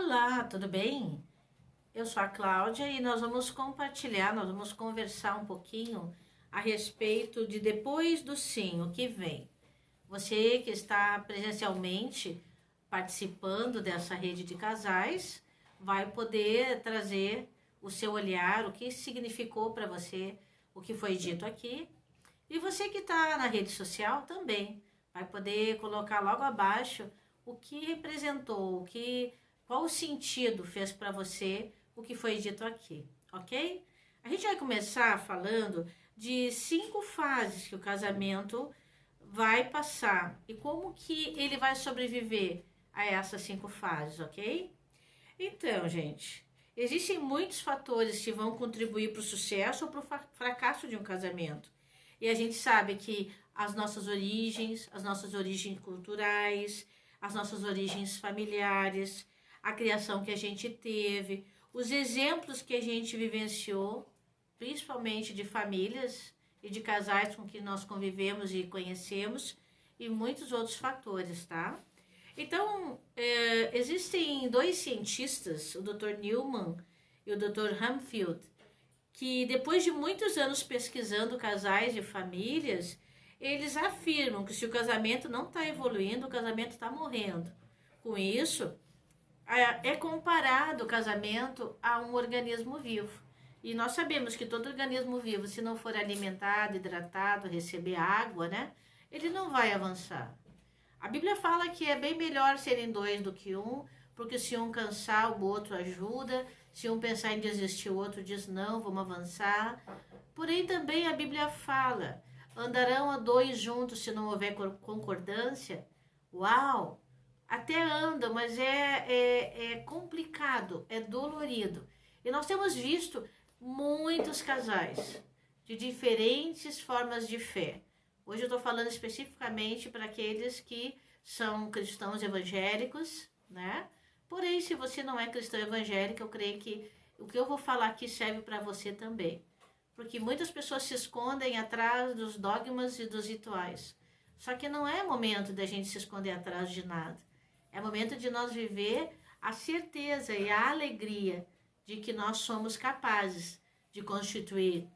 Olá, tudo bem? Eu sou a Cláudia e nós vamos compartilhar, nós vamos conversar um pouquinho a respeito de depois do sim, o que vem. Você que está presencialmente participando dessa rede de casais vai poder trazer o seu olhar, o que significou para você o que foi dito aqui. E você que está na rede social também vai poder colocar logo abaixo o que representou, qual o sentido fez para você o que foi dito aqui, ok? A gente vai começar falando de 5 fases que o casamento vai passar e como que ele vai sobreviver a essas 5 fases, ok? Então, gente, existem muitos fatores que vão contribuir para o sucesso ou para o fracasso de um casamento. E a gente sabe que as nossas origens culturais, as nossas origens familiares, a criação que a gente teve, os exemplos que a gente vivenciou, principalmente de famílias e de casais com que nós convivemos e conhecemos, e muitos outros fatores, tá? Então, existem 2 cientistas, o Dr. Newman e o Dr. Hamfield, que depois de muitos anos pesquisando casais e famílias, eles afirmam que se o casamento não está evoluindo, o casamento está morrendo. Com isso, é comparado o casamento a um organismo vivo. E nós sabemos que todo organismo vivo, se não for alimentado, hidratado, receber água, né, ele não vai avançar. A Bíblia fala que é bem melhor serem 2 do que um, porque se um cansar, o outro ajuda. Se um pensar em desistir, o outro diz não, vamos avançar. Porém, também a Bíblia fala, andarão a 2 juntos se não houver concordância. Uau! Até andam, mas é complicado, é dolorido. E nós temos visto muitos casais de diferentes formas de fé. Hoje eu estou falando especificamente para aqueles que são cristãos evangélicos, né? Porém, se você não é cristão evangélico, eu creio que o que eu vou falar aqui serve para você também. Porque muitas pessoas se escondem atrás dos dogmas e dos rituais. Só que não é momento da gente se esconder atrás de nada. É momento de nós viver a certeza e a alegria de que nós somos capazes de constituir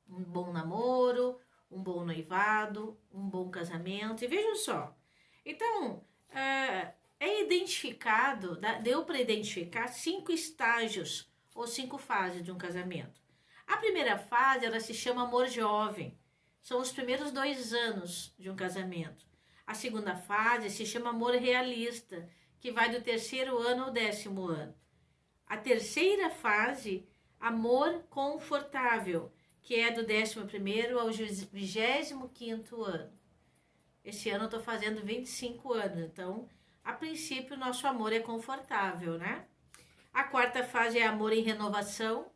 um bom namoro, um bom noivado, um bom casamento. E vejam só, então, identificado, deu para identificar 5 estágios ou 5 fases de um casamento. A primeira fase, ela se chama amor jovem. São os primeiros 2 anos de um casamento. A segunda fase se chama amor realista, que vai do 3º ano ao 10º ano. A terceira fase, amor confortável, que é do 11º ao 25º ano. Esse ano eu estou fazendo 25 anos, então, a princípio, o nosso amor é confortável, né? A quarta fase é amor em renovação,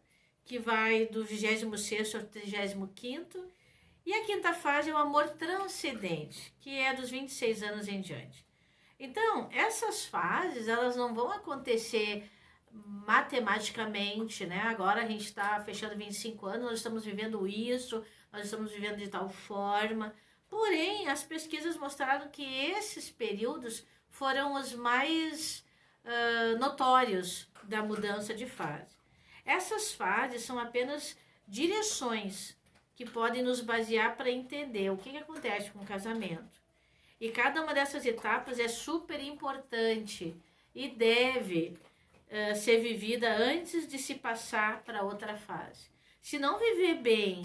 que vai do 26º ao 35º. E a quinta fase é o amor transcendente, que é dos 26 anos em diante. Então, essas fases, elas não vão acontecer matematicamente, né? Agora a gente está fechando 25 anos, nós estamos vivendo isso, nós estamos vivendo de tal forma. Porém, as pesquisas mostraram que esses períodos foram os mais notórios da mudança de fase. Essas fases são apenas direções que podem nos basear para entender o que acontece com o casamento. E cada uma dessas etapas é super importante e deve ser vivida antes de se passar para outra fase. Se não viver bem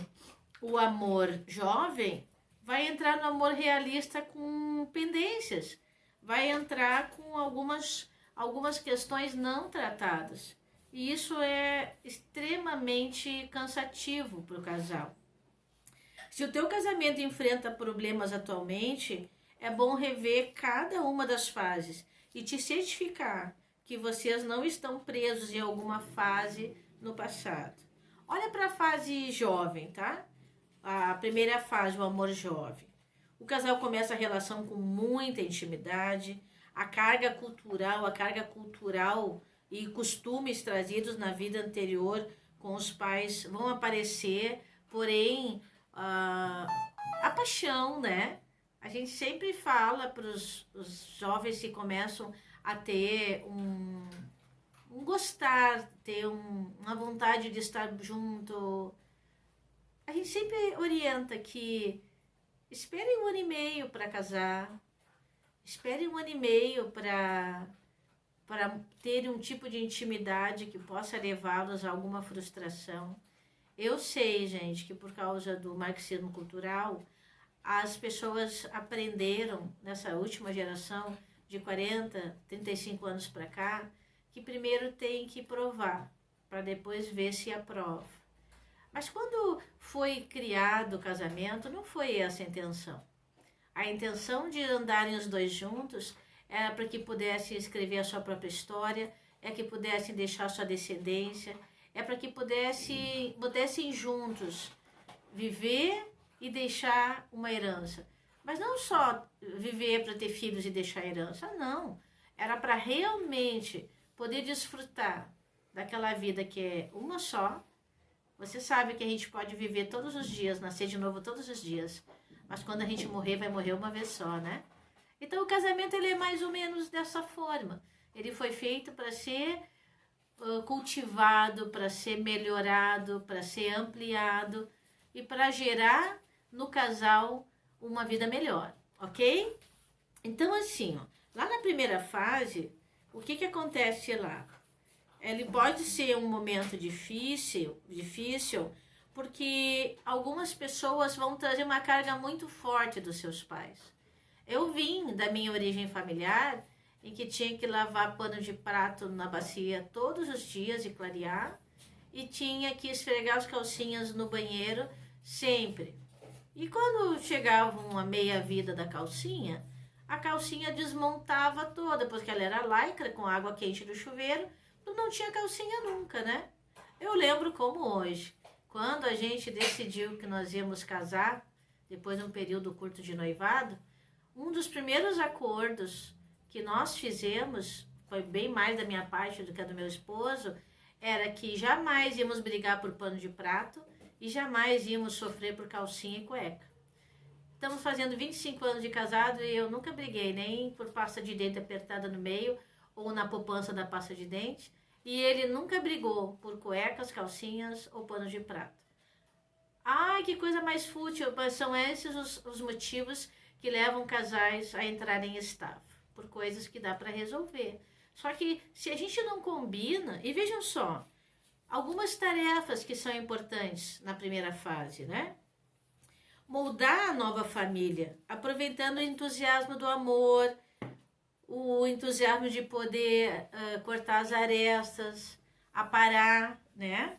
o amor jovem, vai entrar no amor realista com pendências, vai entrar com algumas questões não tratadas. E isso é extremamente cansativo para o casal. Se o teu casamento enfrenta problemas atualmente, é bom rever cada uma das fases e te certificar que vocês não estão presos em alguma fase no passado. Olha para a fase jovem, tá? A primeira fase, o amor jovem. O casal começa a relação com muita intimidade, a carga cultural e costumes trazidos na vida anterior com os pais vão aparecer, porém, a paixão, né? A gente sempre fala para os jovens que começam a ter um gostar, ter uma vontade de estar junto. A gente sempre orienta que espere 1 ano e meio para casar, espere 1 ano e meio para ter um tipo de intimidade que possa levá-los a alguma frustração. Eu sei, gente, que por causa do marxismo cultural, as pessoas aprenderam, nessa última geração, de 40, 35 anos para cá, que primeiro tem que provar, para depois ver se aprova. Mas quando foi criado o casamento, não foi essa a intenção. A intenção de andarem os dois juntos era para que pudessem escrever a sua própria história, é que pudessem deixar sua descendência, é para que pudessem juntos viver e deixar uma herança. Mas não só viver para ter filhos e deixar herança, não. Era para realmente poder desfrutar daquela vida que é uma só. Você sabe que a gente pode viver todos os dias, nascer de novo todos os dias, mas quando a gente morrer, vai morrer uma vez só, né? Então o casamento ele é mais ou menos dessa forma. Ele foi feito para ser cultivado, para ser melhorado, para ser ampliado e para gerar no casal uma vida melhor, ok? Então assim, ó, lá na primeira fase, o que acontece lá? Ele pode ser um momento difícil, porque algumas pessoas vão trazer uma carga muito forte dos seus pais. Eu vim da minha origem familiar, em que tinha que lavar pano de prato na bacia todos os dias e clarear, e tinha que esfregar as calcinhas no banheiro sempre. E quando chegava uma meia-vida da calcinha, a calcinha desmontava toda, porque ela era lycra, com água quente do chuveiro, não tinha calcinha nunca, né? Eu lembro como hoje, quando a gente decidiu que nós íamos casar, depois de um período curto de noivado, um dos primeiros acordos que nós fizemos, foi bem mais da minha parte do que a do meu esposo, era que jamais íamos brigar por pano de prato e jamais íamos sofrer por calcinha e cueca. Estamos fazendo 25 anos de casado e eu nunca briguei nem por pasta de dente apertada no meio ou na poupança da pasta de dente. E ele nunca brigou por cuecas, calcinhas ou pano de prato. Ai, que coisa mais fútil, mas são esses os motivos que levam casais a entrarem em estafa, por coisas que dá para resolver. Só que se a gente não combina, e vejam só, algumas tarefas que são importantes na primeira fase, né? Moldar a nova família, aproveitando o entusiasmo do amor, o entusiasmo de poder cortar as arestas, aparar, né?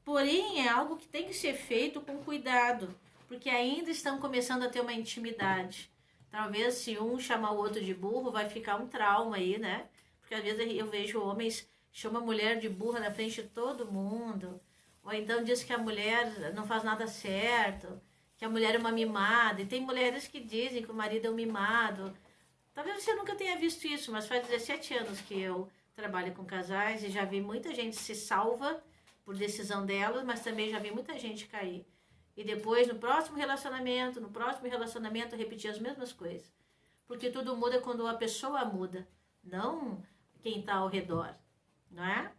Porém, é algo que tem que ser feito com cuidado, porque ainda estão começando a ter uma intimidade. Talvez se um chamar o outro de burro, vai ficar um trauma aí, né? Porque às vezes eu vejo homens chamam a mulher de burra na frente de todo mundo, ou então diz que a mulher não faz nada certo, que a mulher é uma mimada, e tem mulheres que dizem que o marido é um mimado. Talvez você nunca tenha visto isso, mas faz 17 anos que eu trabalho com casais e já vi muita gente se salva por decisão delas, mas também já vi muita gente cair. E depois, no próximo relacionamento, repetir as mesmas coisas. Porque tudo muda quando a pessoa muda, não quem está ao redor, não é?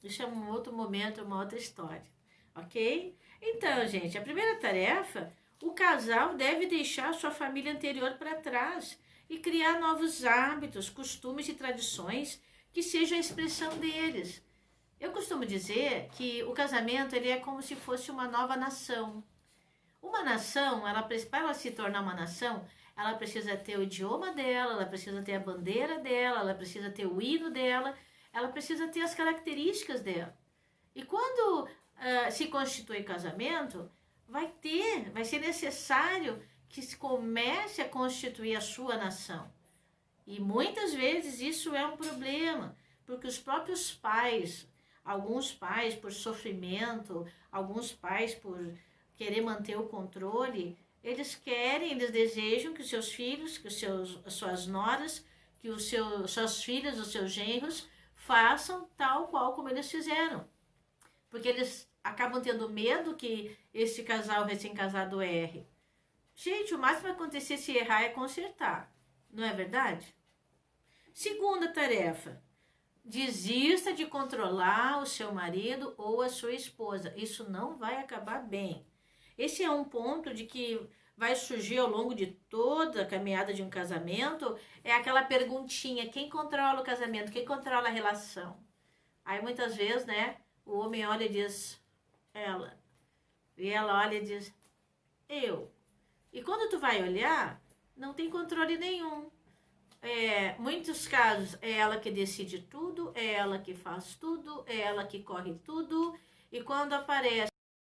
Isso é um outro momento, uma outra história, ok? Então, gente, a primeira tarefa, o casal deve deixar sua família anterior para trás e criar novos hábitos, costumes e tradições que sejam a expressão deles. Eu costumo dizer que o casamento ele é como se fosse uma nova nação. Uma nação, para ela se tornar uma nação, ela precisa ter o idioma dela, ela precisa ter a bandeira dela, ela precisa ter o hino dela, ela precisa ter as características dela. E quando se constitui casamento, vai ser necessário que se comece a constituir a sua nação. E muitas vezes isso é um problema, porque os próprios pais, alguns pais por sofrimento, alguns pais por querer manter o controle, eles desejam que os seus filhos, que as suas noras, que suas filhas, os seus genros, façam tal qual como eles fizeram. Porque eles acabam tendo medo que esse casal recém-casado erre. Gente, o máximo que vai acontecer se errar é consertar, não é verdade? Segunda tarefa, Desista de controlar o seu marido ou a sua esposa. Isso não vai acabar bem. Esse é um ponto de que vai surgir ao longo de toda a caminhada de um casamento, é aquela perguntinha, quem controla o casamento, quem controla a relação? Aí muitas vezes, né, o homem olha e diz, ela. E ela olha e diz, eu. E quando tu vai olhar, não tem controle nenhum. Muitos casos é ela que decide tudo, é ela que faz tudo, é ela que corre tudo, e quando aparece